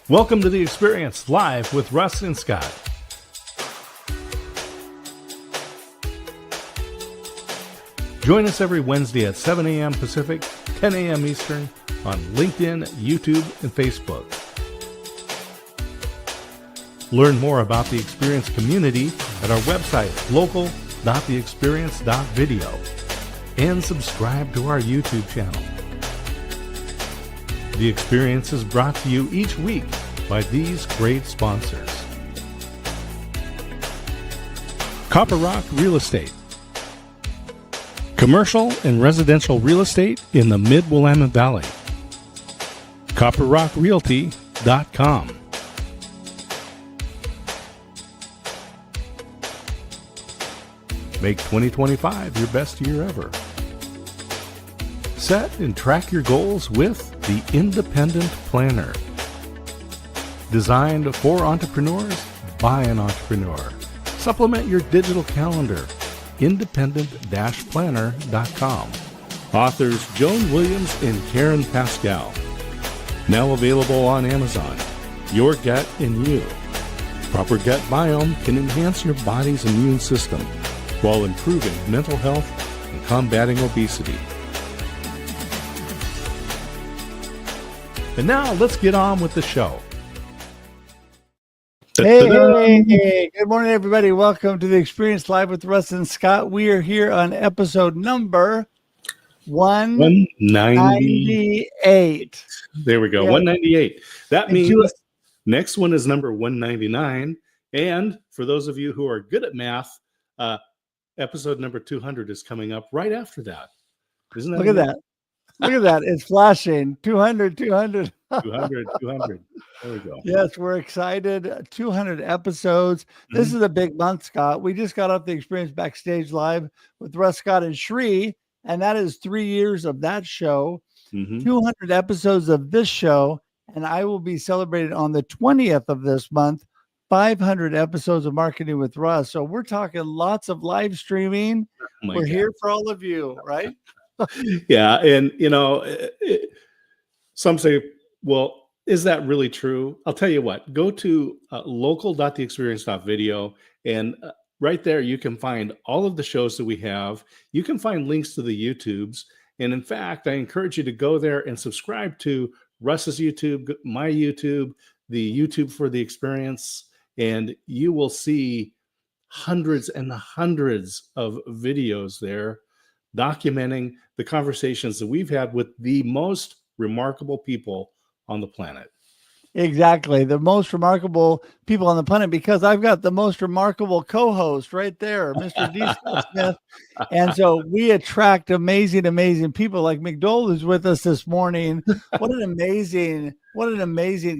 Welcome to The Experience, live with Russ and Scott. Join us every Wednesday at 7 a.m. Pacific, 10 a.m. Eastern on LinkedIn, YouTube, and Facebook. Learn more about the Experience community at our website, local.theexperience.video, and subscribe to our YouTube channel. The Experience is brought to you each week by these great sponsors. Copper Rock Real Estate. Commercial and residential real estate in the Mid-Willamette Valley. CopperRockRealty.com. Make 2025 your best year ever. Set and track your goals with the Independent Planner. Designed for entrepreneurs by an entrepreneur. Supplement your digital calendar. Independent-planner.com. Authors Joan Williams and Karen Pascal. Now available on Amazon. Your Gut in You. Proper gut biome can enhance your body's immune system while improving mental health and combating obesity. And now let's get on with the show. Hey, good morning, everybody. Welcome to The Experience Live with Russ and Scott. We are here on episode number 198. There we go, yeah. 198. That means next one is number 199. And for those of you who are good at math, episode number 200 is coming up right after that. Isn't that? Look at that. Look at that. It's flashing. 200. 200. There we go. Yes, we're excited. 200 episodes. This is a big month, Scott. We just got off The Experience Backstage Live with Russ, Scott, and Shree, and that is 3 years of that show, 200 episodes of this show, and I will be celebrating on the 20th of this month, 500 episodes of Marketing with Russ. So we're talking lots of live streaming. We're here for all of you, right? Yeah, and some say, well, is that really true? I'll tell you what, go to local.theexperience.video, and right there you can find all of the shows that we have. You can find links to the YouTubes, and in fact, I encourage you to go there and subscribe to Russ's YouTube, my YouTube, the YouTube for The Experience, and you will see hundreds and hundreds of videos there documenting the conversations that we've had with the most remarkable people on the planet. Exactly. The most remarkable people on the planet, because I've got the most remarkable co-host right there, Mr. D. Smith. And so we attract amazing people like McDowell, who's with us this morning. What an amazing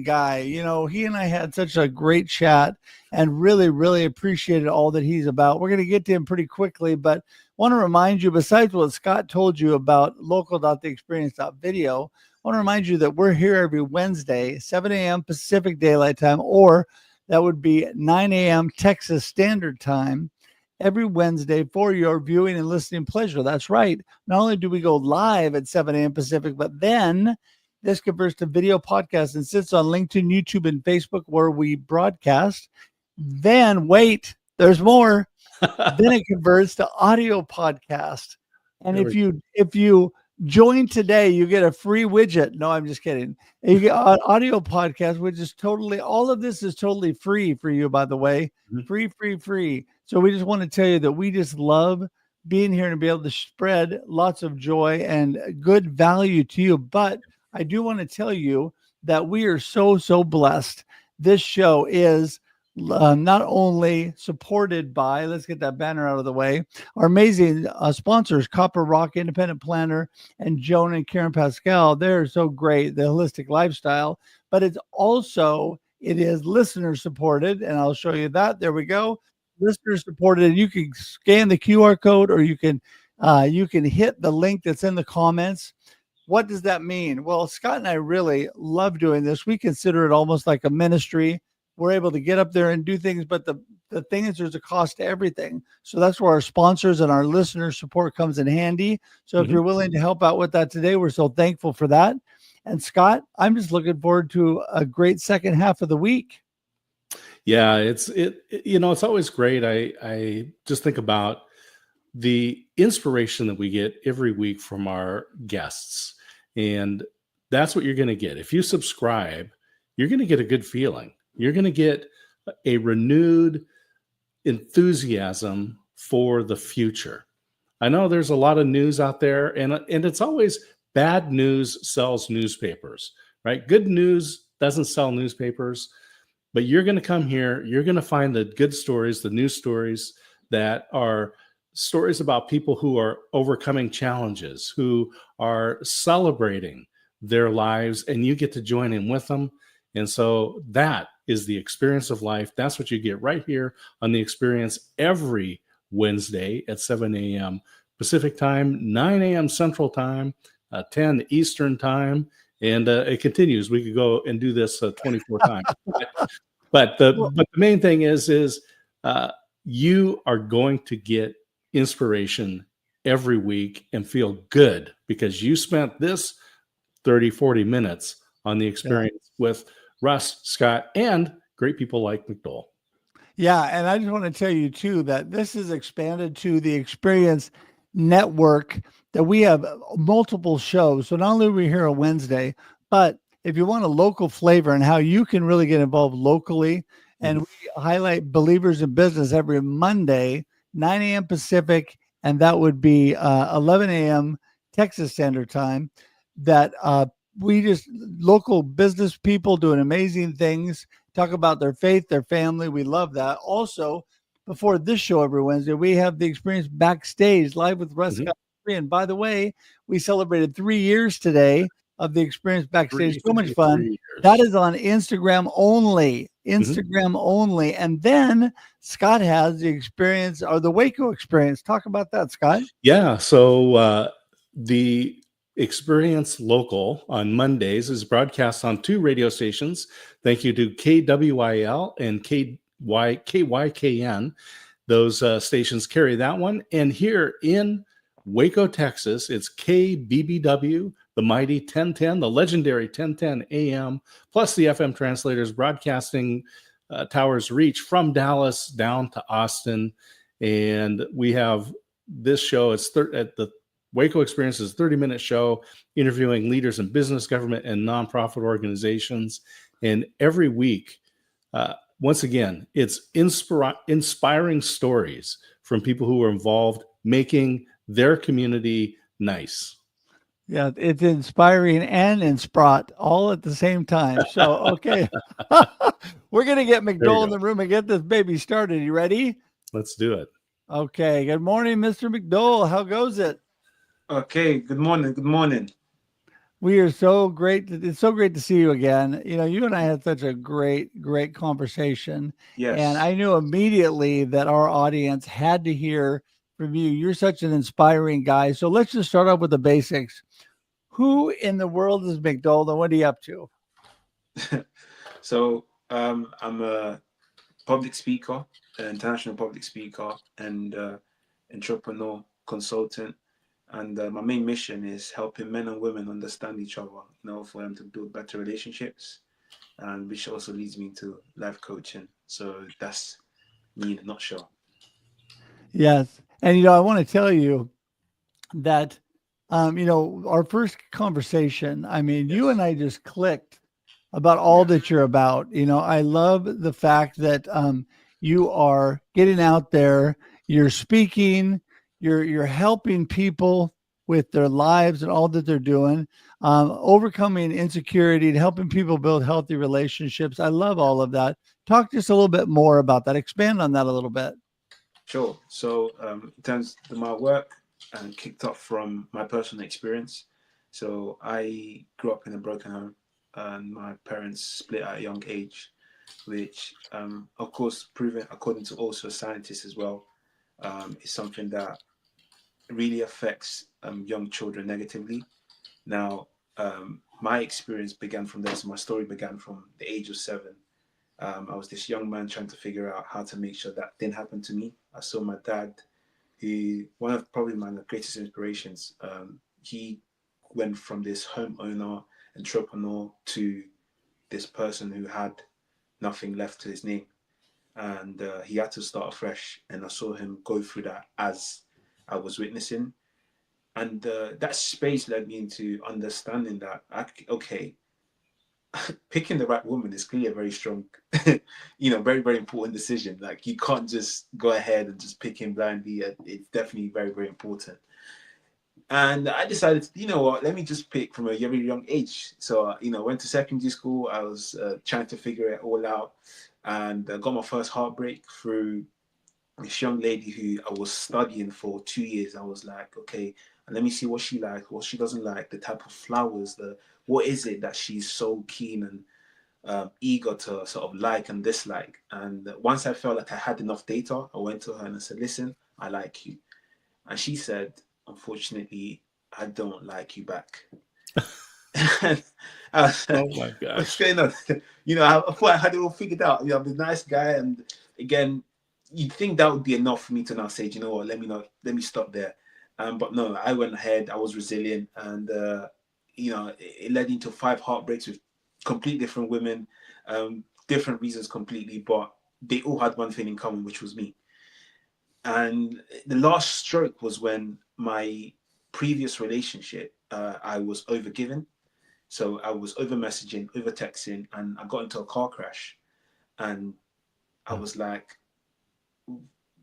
guy. You know, he and I had such a great chat and really appreciated all that he's about. We're going to get to him pretty quickly, but want to remind you, besides what Scott told you about local.theexperience.video, I want to remind you that we're here every Wednesday, 7 a.m. Pacific Daylight Time, or that would be 9 a.m. Texas Standard Time, every Wednesday for your viewing and listening pleasure. That's right. Not only do we go live at 7 a.m. Pacific, but then this converts to video podcast and sits on LinkedIn, YouTube, and Facebook where we broadcast. Then wait, there's more. Then it converts to audio podcast. And if you join today, you get a free widget. No, I'm just kidding. You get an audio podcast, which is totally, all of this is totally free for you, by the way. Free. So we just want to tell you that we just love being here and be able to spread lots of joy and good value to you. But I do want to tell you that we are so blessed. This show is not only supported by, let's get that banner out of the way, our amazing sponsors, Copper Rock, Independent Planner, and Joan and Karen Pascal. They're so great, the holistic lifestyle, but it is listener supported, and I'll show you that. There we go. Listener supported, and you can scan the QR code, or you can hit the link that's in the comments. What does that mean? Well, Scott and I really love doing this. We consider it almost like a ministry. We're able to get up there and do things, but the thing is there's a cost to everything. So that's where our sponsors and our listener support comes in handy. So if you're willing to help out with that today, we're so thankful for that. And Scott, I'm just looking forward to a great second half of the week. Yeah, it's always great. I just think about the inspiration that we get every week from our guests. And that's what you're going to get. If you subscribe, you're going to get a good feeling. You're going to get a renewed enthusiasm for the future. I know there's a lot of news out there, and it's always bad news sells newspapers, right? Good news doesn't sell newspapers, but you're going to come here, you're going to find the good stories, the news stories that are stories about people who are overcoming challenges, who are celebrating their lives, and you get to join in with them. And so that is the experience of life. That's what you get right here on The Experience every Wednesday at 7 a.m. Pacific time, 9 a.m. Central time, 10 Eastern time. And it continues. We could go and do this 24 times. But the main thing is you are going to get inspiration every week and feel good because you spent this 30, 40 minutes on The Experience with Russ, Scott, and great people like McDowell. Yeah, and I just want to tell you too that this is expanded to the Experience Network, that we have multiple shows. So not only are we here on Wednesday, but if you want a local flavor and how you can really get involved locally, and we highlight Believers in Business every Monday, 9 a.m. Pacific, and that would be 11 a.m. Texas Standard Time, that we just local business people doing amazing things, talk about their faith, their family. We love that. Also, before this show every Wednesday, we have the Experience Backstage live with Russ. And by the way, we celebrated 3 years today of the Experience Backstage. So much fun. That is on Instagram only. Instagram only. And then Scott has the Experience, or the Waco Experience. Talk about that, Scott. Yeah. So the Experience Local on Mondays is broadcast on 2 radio stations. Thank you to KWIL and KYKN. Those stations carry that one. And here in Waco, Texas, it's KBBW, the mighty 1010, the legendary 1010 AM, plus the FM translators broadcasting towers reach from Dallas down to Austin. And we have this show, at the Waco Experience is a 30-minute show interviewing leaders in business, government, and nonprofit organizations. And every week, once again, it's inspiring stories from people who are involved making their community nice. Yeah, it's inspiring and insprat all at the same time. So, okay. We're going to get McDowell in the room and get this baby started. You ready? Let's do it. Okay. Good morning, Mr. McDowell. How goes it? Okay. Good morning. Good morning. We are so great. It's so great to see you again. You know, you and I had such a great conversation. Yes. And I knew immediately that our audience had to hear from you. You're such an inspiring guy. So let's just start off with the basics. Who in the world is McDowell and what are you up to? So I'm a public speaker, an international public speaker, and entrepreneur consultant. And my main mission is helping men and women understand each other, for them to build better relationships, and which also leads me to life coaching. So that's me in a nutshell. Yes. And, I want to tell you that, our first conversation, you and I just clicked about all that you're about. I love the fact that you are getting out there, you're speaking, you're helping people with their lives and all that they're doing, overcoming insecurity and helping people build healthy relationships. I love all of that. Talk just a little bit more about that. Expand on that a little bit. Sure. So in terms of my work, kicked off from my personal experience. So I grew up in a broken home, and my parents split at a young age, which, of course, proven according to also scientists as well, is something that really affects young children negatively. Now, my experience began from there. So my story began from the age of 7. I was this young man trying to figure out how to make sure that didn't happen to me. I saw my dad, one of probably my greatest inspirations. He went from this homeowner entrepreneur to this person who had nothing left to his name. And he had to start afresh. And I saw him go through that as I was witnessing. And that space led me into understanding that, okay, picking the right woman is clearly a very strong, very, very important decision. Like, you can't just go ahead and just pick him blindly. It's definitely very, very important. And I decided, you know what, let me just pick from a very young age. So, went to secondary school. I was trying to figure it all out, and got my first heartbreak through this young lady who I was studying for 2 years. I was like, okay, let me see what she likes, what she doesn't like, the type of flowers, what is it that she's so keen and eager to sort of like and dislike. And once I felt like I had enough data, I went to her and I said, listen, I like you. And she said, unfortunately, I don't like you back. And I was like, Oh my gosh. what's going on? I thought I had it all figured out. I'm a nice guy. And again, you'd think that would be enough for me to now say, you know what, let me stop there. But no, I went ahead, I was resilient, and it led into 5 heartbreaks with completely different women, different reasons completely, but they all had one thing in common, which was me. And the last stroke was when my previous relationship, I was overgiven. So I was over messaging, over texting, and I got into a car crash. And I was like,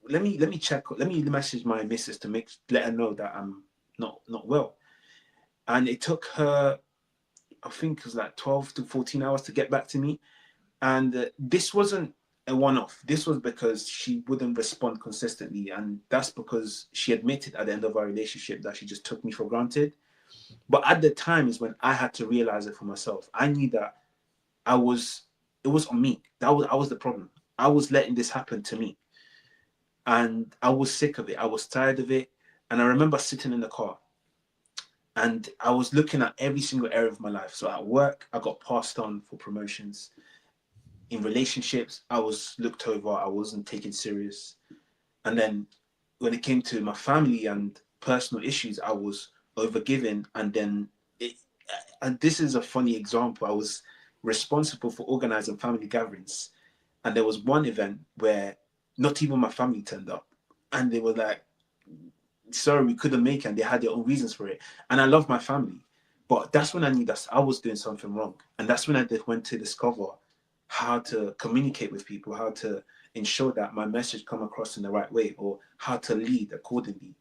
let me check, let me message my missus to let her know that I'm not well. And it took her, I think it was like 12 to 14 hours to get back to me. And this wasn't a one-off. This was because she wouldn't respond consistently. And that's because she admitted at the end of our relationship that she just took me for granted. But at the time is when I had to realize it for myself. I knew that it was on me. I was the problem. I was letting this happen to me. And I was sick of it. I was tired of it. And I remember sitting in the car and I was looking at every single area of my life. So at work, I got passed on for promotions. In relationships, I was looked over. I wasn't taken serious. And then when it came to my family and personal issues, I was overgiven. And then and this is a funny example. I was responsible for organizing family gatherings. And there was one event where not even my family turned up. And they were like, sorry, we couldn't make it. And they had their own reasons for it. And I love my family. But that's when I knew that I was doing something wrong. And that's when I went to discover how to communicate with people, how to ensure that my message come across in the right way, or how to lead accordingly.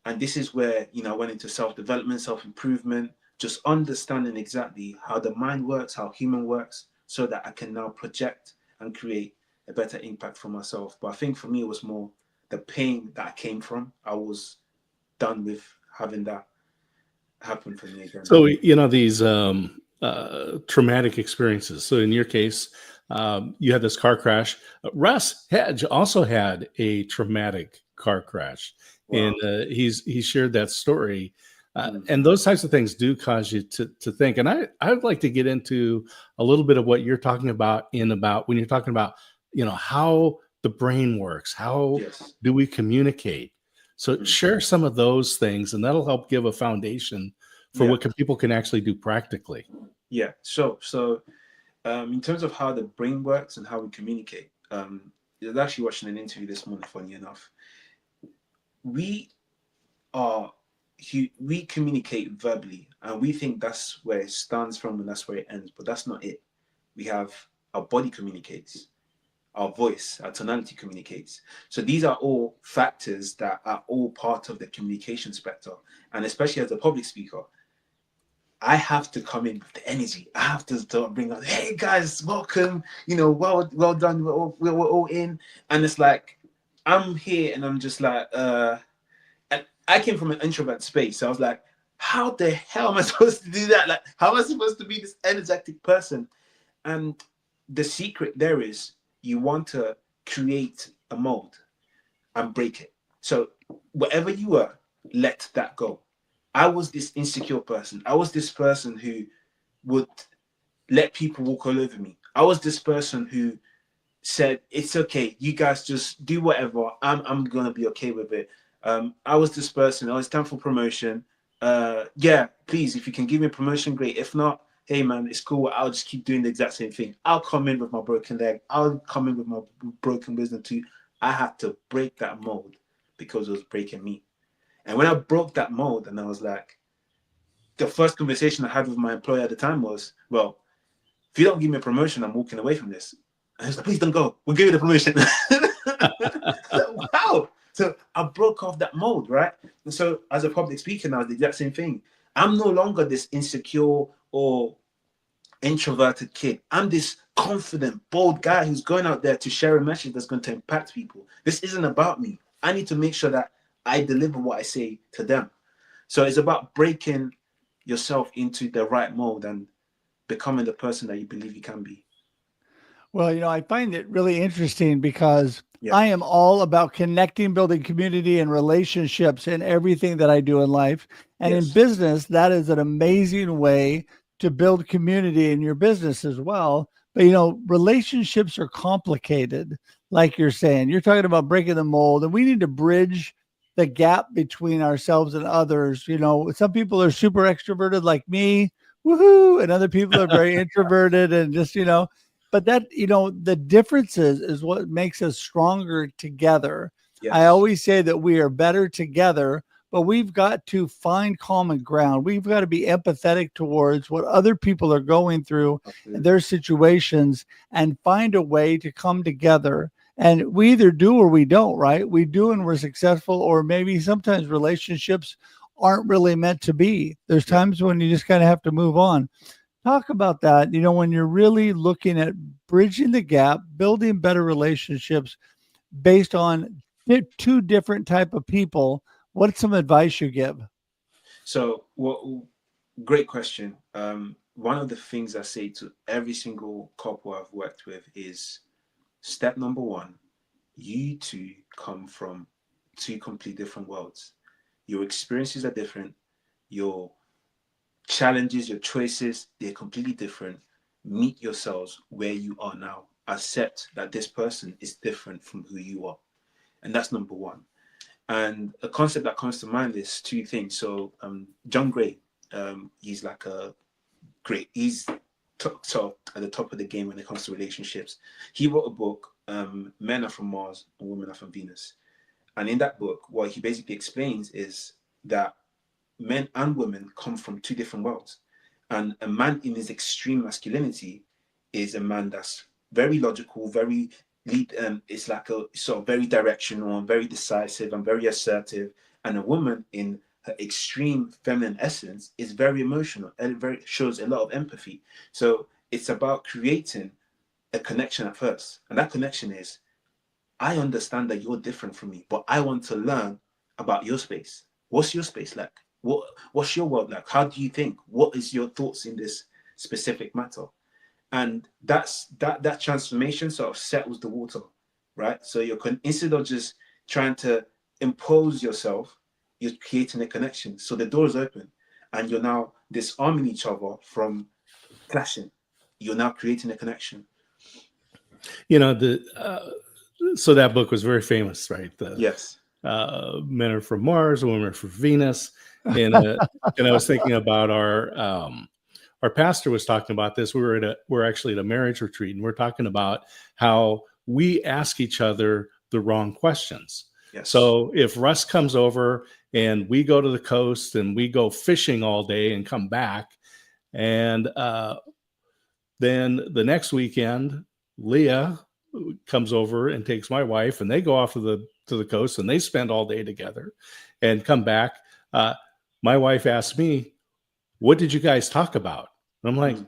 And this is where, I went into self-development, self-improvement, just understanding exactly how the mind works, how human works, so that I can now project and create a better impact for myself. But I think for me, it was more the pain that I came from. I was done with having that happen for me again. So, these traumatic experiences. So in your case, you had this car crash. Russ also had a traumatic car crash. Wow. And he shared that story. And those types of things do cause you to think. And I'd like to get into a little bit of what you're talking about when you're talking about, how the brain works, how do we communicate? So share some of those things, and that'll help give a foundation for what people can actually do practically. Yeah. So in terms of how the brain works and how we communicate, I was actually watching an interview this morning, funny enough. We communicate verbally, and we think that's where it stands from and that's where it ends, but that's not it. We have our body communicates, our voice, our tonality communicates. So these are all factors that are all part of the communication spectrum. And especially as a public speaker, I have to come in with the energy. I have to start bring up, hey guys, welcome, well done, we're all in. And it's like, I'm here and I'm just like, and I came from an introvert space. So I was like, how the hell am I supposed to do that? Like, how am I supposed to be this energetic person? And the secret there is you want to create a mold and break it. So whatever you were, let that go. I was this insecure person. I was this person who would let people walk all over me. I was this person who said, it's okay, you guys just do whatever. I'm going to be okay with it. I was this person, it's time for promotion. yeah, please, if you can give me a promotion, great. If not, hey man, it's cool. I'll just keep doing the exact same thing. I'll come in with my broken leg. I'll come in with my broken wisdom too. I had to break that mold because it was breaking me. And when I broke that mold, and I was like, the first conversation I had with my employer at the time was, well, if you don't give me a promotion, I'm walking away from this. And he was like, please don't go. We'll give you the promotion. So, wow. So I broke off that mold, right? And so as a public speaker now, the exact same thing. I'm no longer this insecure or introverted kid. I'm this confident, bold guy who's going out there to share a message that's going to impact people. This isn't about me. I need to make sure that I deliver what I say to them. So it's about breaking yourself into the right mold and becoming the person that you believe you can be. Well, I find it really interesting because Yeah. I am all about connecting, building community and relationships in everything that I do in life. And in Yes. business, that is an amazing way to build community in your business as well. But, relationships are complicated, like you're saying. You're talking about breaking the mold, and we need to bridge the gap between ourselves and others. Some people are super extroverted like me, woohoo, and other people are very introverted and just, but that, the differences is what makes us stronger together. Yes. I always say that we are better together, but we've got to find common ground. We've got to be empathetic towards what other people are going through in their situations and find a way to come together. And we either do or we don't, right? We do and we're successful, or maybe sometimes relationships aren't really meant to be. There's times when you just kind of have to move on. Talk about that, when you're really looking at bridging the gap, building better relationships based on two different type of people. What's some advice you give? So, great question. One of the things I say to every single couple I've worked with is step number one, you two come from two completely different worlds. Your experiences are different. Your challenges, your choices, they're completely different. Meet yourselves where you are now. Accept that this person is different from who you are. And that's number one. And a concept that comes to mind is two things. So John Gray, he's like he's at the top of the game when it comes to relationships. He wrote a book, Men Are From Mars and Women Are From Venus. And in that book, what he basically explains is that men and women come from two different worlds. And a man in his extreme masculinity is a man that's very logical, very it's like a sort of very directional and very decisive and very assertive. And a woman in her extreme feminine essence is very emotional and shows a lot of empathy. So it's about creating a connection at first. And that connection is, I understand that you're different from me, but I want to learn about your space. What's your space like? What's your world like? How do you think? What is your thoughts in this specific matter? And that transformation sort of settles the water, right? So instead of just trying to impose yourself, you're creating a connection. So the door is open, and you're now disarming each other from clashing. You're now creating a connection. So that book was very famous, right? Yes. Men Are From Mars, Women Are From Venus. And I was thinking about our pastor was talking about this. We're actually at a marriage retreat, and we're talking about how we ask each other the wrong questions. Yes. So if Russ comes over and we go to the coast and we go fishing all day and come back, and then the next weekend, Leah comes over and takes my wife, and they go off to the coast and they spend all day together and come back. My wife asked me, what did you guys talk about? And I'm like,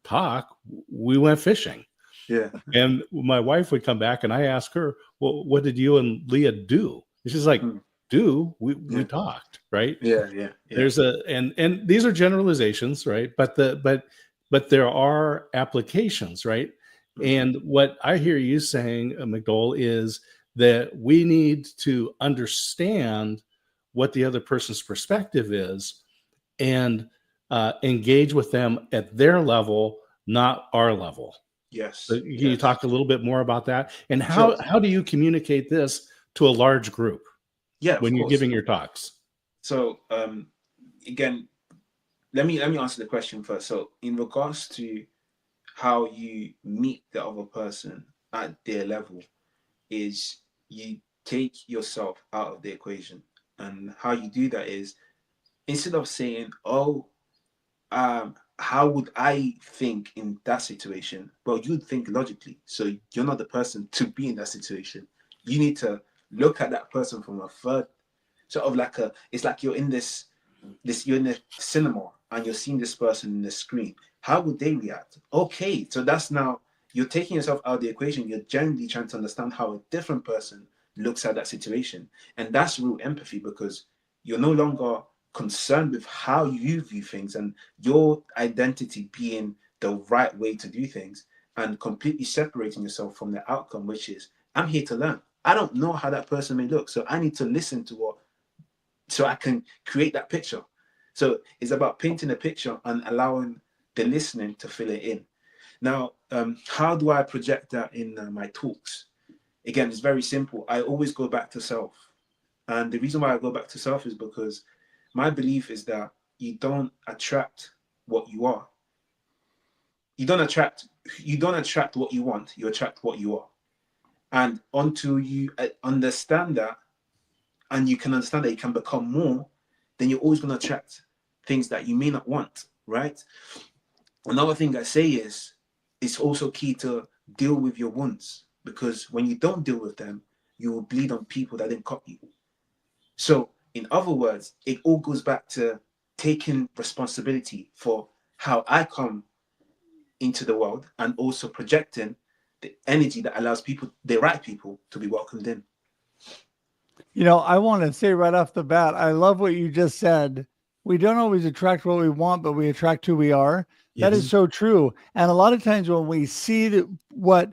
talk? We went fishing. Yeah. And my wife would come back and I asked her, well, what did you and Leah do? And she's like, we talked, right? Yeah. There's and these are generalizations, right? But there are applications, right? And what I hear you saying, McDowell, is that we need to understand what the other person's perspective is and engage with them at their level, not our level. Yes. So can you talk a little bit more about that? And how do you communicate this to a large group? Yeah, when you're giving your talks? So again, let me answer the question first. So in regards to how you meet the other person at their level, is you take yourself out of the equation. And how you do that is, instead of saying, oh, how would I think in that situation? Well, you'd think logically. So you're not the person to be in that situation. You need to look at that person from a third, sort of like it's like you're in you're in the cinema and you're seeing this person in the screen. How would they react? Okay, so that's now, you're taking yourself out of the equation. You're generally trying to understand how a different person looks at that situation. And that's real empathy, because you're no longer concerned with how you view things and your identity being the right way to do things, and completely separating yourself from the outcome, which is, I'm here to learn. I don't know how that person may look, so I need to listen to so I can create that picture. So it's about painting a picture and allowing the listening to fill it in. Now, how do I project that in my talks? Again, it's very simple. I always go back to self. And the reason why I go back to self is because my belief is that you don't attract what you are. You don't attract what you want, you attract what you are. And until you understand that, and you can understand that you can become more, then you're always going to attract things that you may not want, right? Another thing I say is, it's also key to deal with your wounds, because when you don't deal with them, you will bleed on people that didn't cut you. So in other words, it all goes back to taking responsibility for how I come into the world, and also projecting the energy that allows people, the right people, to be welcomed in. You know, I want to say right off the bat, I love what you just said. We don't always attract what we want, but we attract who we are. That is so true. And a lot of times when we see what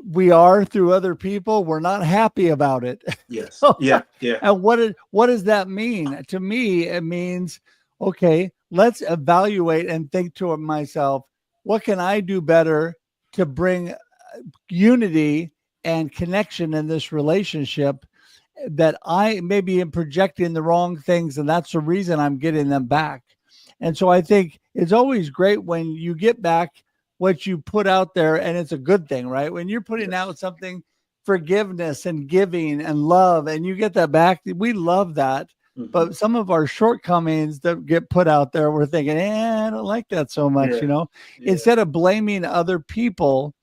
we are through other people, we're not happy about it. Yes. So, Yeah. and what does that mean? To me, it means, okay, let's evaluate and think to myself, what can I do better to bring unity and connection in this relationship, that I maybe am projecting the wrong things, and that's the reason I'm getting them back. And so I think it's always great when you get back what you put out there, and it's a good thing, right? When you're putting out something, forgiveness and giving and love, and you get that back, we love that. Mm-hmm. But some of our shortcomings that get put out there, we're thinking, I don't like that so much, you know? Instead of blaming other people,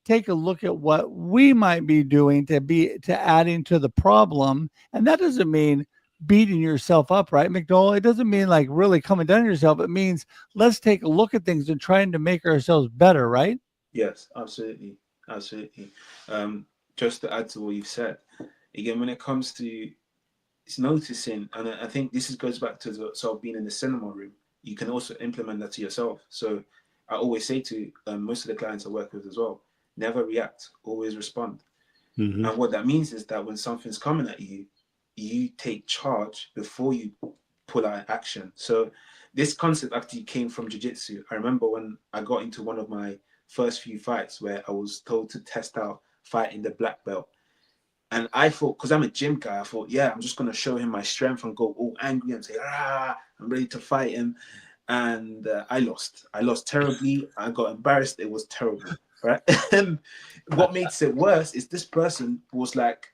take a look at what we might be doing to adding to the problem. And that doesn't mean beating yourself up, right, McDowell? It doesn't mean like really coming down on yourself. It means let's take a look at things and trying to make ourselves better, right? Yes, absolutely. Just to add to what you've said, again, when it comes to, it's noticing, and I think this goes back to the sort of being in the cinema room, you can also implement that to yourself. So I always say to most of the clients I work with as well, never react, always respond. Mm-hmm. And what that means is that when something's coming at you, you take charge before you pull out action. So this concept actually came from jiu-jitsu. I remember when I got into one of my first few fights where I was told to test out fighting the black belt. And I thought, because I'm a gym guy, I thought, I'm just going to show him my strength and go all angry and say, I'm ready to fight him. And I lost. I lost terribly. I got embarrassed. It was terrible. Right. And what makes it worse is this person was like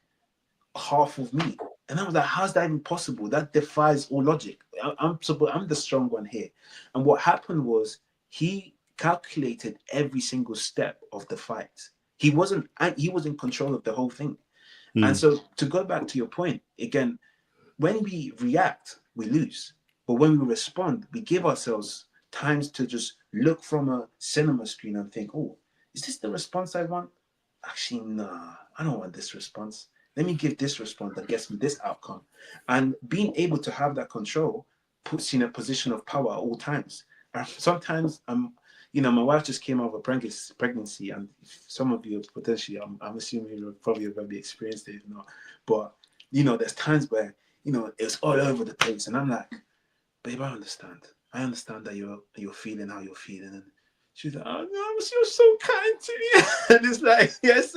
half of me. And I was like, how's that even possible? That defies all logic. I'm the strong one here. And what happened was he calculated every single step of the fight. He was in control of the whole thing. And so to go back to your point, again, when we react, we lose. But when we respond, we give ourselves times to just look from a cinema screen and think, oh, is this the response I want? Actually, nah, I don't want this response. Let me give this response that gets me this outcome. And being able to have that control puts you in a position of power at all times. Sometimes, my wife just came out of a pregnancy, and some of you potentially, I'm assuming you probably have already experienced it, but there's times where it's all over the place, and I'm like, babe, I understand that you're feeling how you're feeling, and she's like, oh no, you're so kind to me. And it's like, it's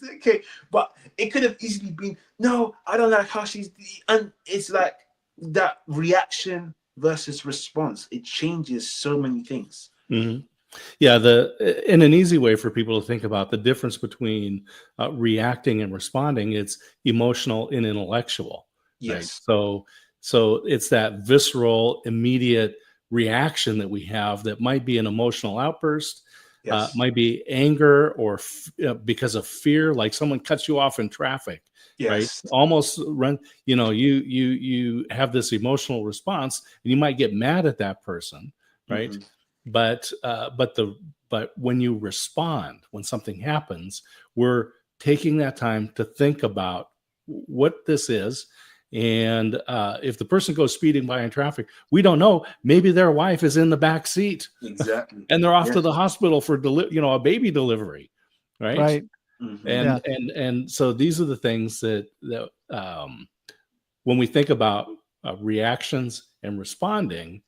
okay. But it could have easily been, no, I don't like how she's, and it's like that reaction versus response. It changes so many things. Mhm. Yeah, and an easy way for people to think about the difference between reacting and responding, it's emotional and intellectual, right? Yes. So it's that visceral, immediate reaction that we have that might be an emotional outburst, Yes. might be anger or because of fear, like someone cuts you off in traffic, right? Yes. Almost run, you have this emotional response, and you might get mad at that person, right? Mhm. But when you respond, when something happens, we're taking that time to think about what this is. And if the person goes speeding by in traffic, we don't know. Maybe their wife is in the back seat Exactly. and they're off Yeah. to the hospital for a baby delivery, right? Right. Mhm. And Yeah. and so these are the things that when we think about reactions and responding,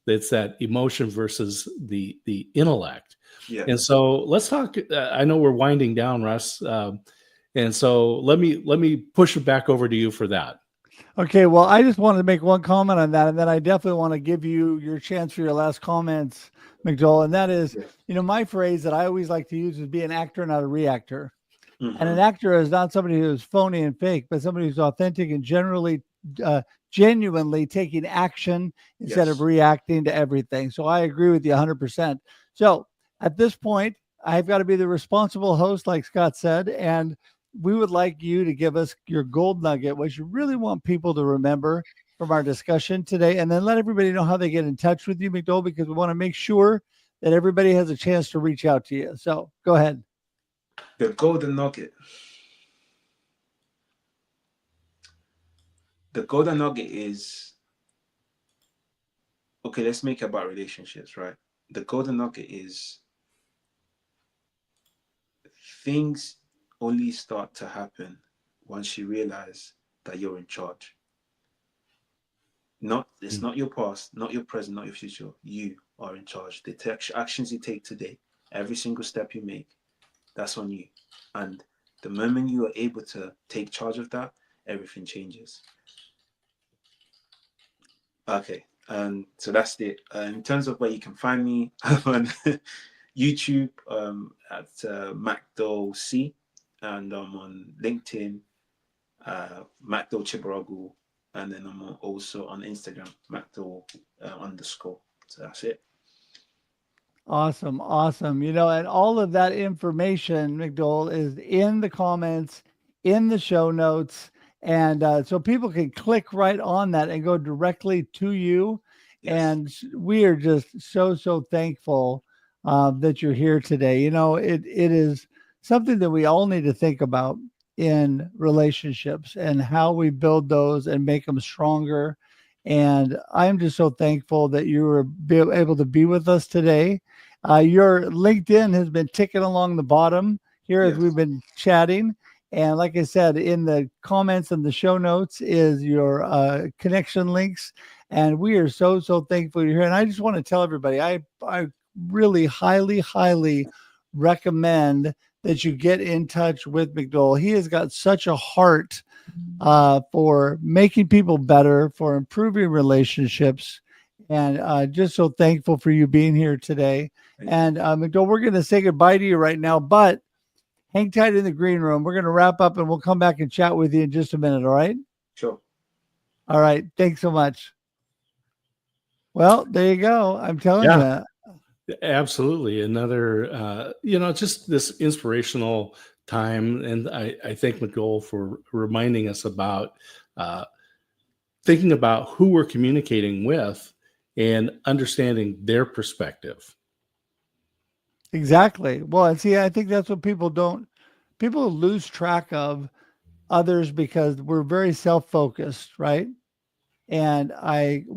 it's that emotion versus the intellect. Yeah. And so let's talk. I know we're winding down, Russ, and so let me push it back over to you for that. Okay, well, I just wanted to make one comment on that, and then I definitely want to give you your chance for your last comments, McDowell. And that is, Yeah. my phrase that I always like to use is be an actor, not a reactor. Mhm. And an actor is not somebody who's phony and fake, but somebody who's authentic and genuinely taking action instead of Yes. reacting to everything. So I agree with you 100%. So at this point, I've got to be the responsible host, like Scott said, and we would like you to give us your gold nugget, what you really want people to remember from our discussion today, and then let everybody know how they get in touch with you, McDowell, because we want to make sure that everybody has a chance to reach out to you. So go ahead. The golden nugget. The golden nugget is, okay, let's make it about relationships, right? The golden nugget is things only start to happen once you realize that you're in charge. It's not your past, not your present, not your future. You are in charge. The actions you take today, every single step you make, that's on you. And the moment you are able to take charge of that, everything changes. Okay, so that's it. In terms of where you can find me, I'm on YouTube at MacDo C, and I'm on LinkedIn, MacDo Chigborogu, and then I'm also on Instagram, MacDo _. So that's it. Awesome. Awesome. And all of that information, McDowell, is in the comments, in the show notes. And so people can click right on that and go directly to you. Yes. And we are just so thankful that you're here today. It is something that we all need to think about in relationships and how we build those and make them stronger. And I'm just so thankful that you were able to be with us today. Your LinkedIn has been ticking along the bottom here as we've been chatting. And like I said, in the comments and the show notes is your connection links. And we are so thankful you're here. And I just want to tell everybody, I really highly recommend that you get in touch with McDowell. He has got such a heart for making people better, for improving relationships, and just so thankful for you being here today. And McDowell, we're going to say goodbye to you right now, but hang tight in the green room. We're going to wrap up and we'll come back and chat with you in just a minute. All right? Sure. All right. Thanks so much. Well, there you go. I'm telling you. Absolutely. Another, just this inspirational time. And I thank McDowell for reminding us about thinking about who we're communicating with and understanding their perspective. Exactly. Well, and see, I think that's what people lose track of others because we're very self-focused, right? And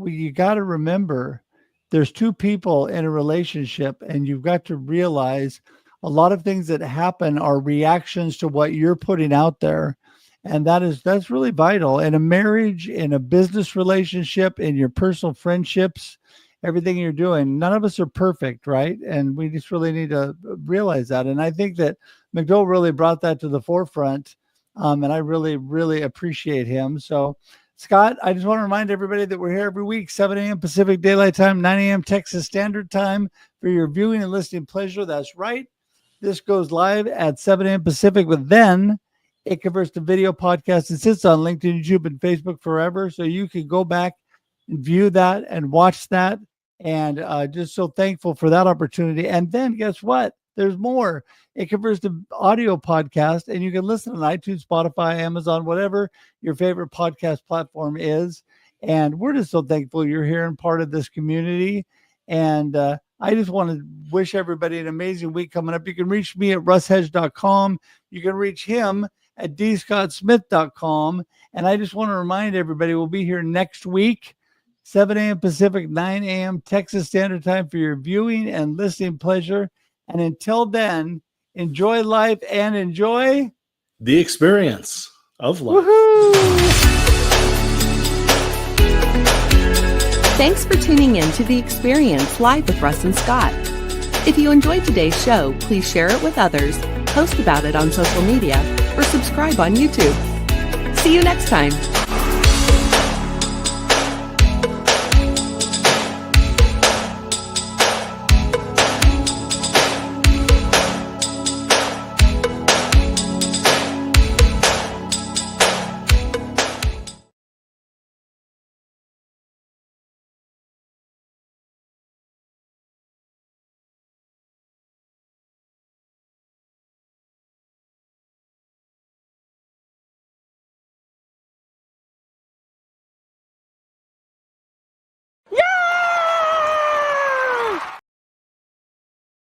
you got to remember there's two people in a relationship, and you've got to realize a lot of things that happen are reactions to what you're putting out there. And that's really vital in a marriage, in a business relationship, in your personal friendships, everything you're doing. None of us are perfect, right? And we just really need to realize that. And I think that McDowell really brought that to the forefront. And I really appreciate him. So Scott, I just want to remind everybody that we're here every week, 7 a.m. Pacific Daylight Time, 9 a.m. Texas Standard Time for your viewing and listening pleasure. That's right. This goes live at 7 a.m. Pacific, but then it converts to video podcast. It sits on LinkedIn, YouTube, and Facebook forever. So you can go back and view that and watch that. And just so thankful for that opportunity. And then guess what? There's more. It converts to audio podcast, and you can listen on iTunes, Spotify, Amazon, whatever your favorite podcast platform is. And we're just so thankful you're here and part of this community. And I just want to wish everybody an amazing week coming up. You can reach me at russhedge.com. You can reach him at dscottsmith.com. And I just want to remind everybody we'll be here next week, 7 a.m. Pacific, 9 a.m. Texas Standard Time for your viewing and listening pleasure. And until then, enjoy life and enjoy the experience of life. Woohoo! Thanks for tuning in to The Experience live with Russ and Scott. If you enjoyed today's show, please share it with others, post about it on social media, or subscribe on YouTube. See you next time.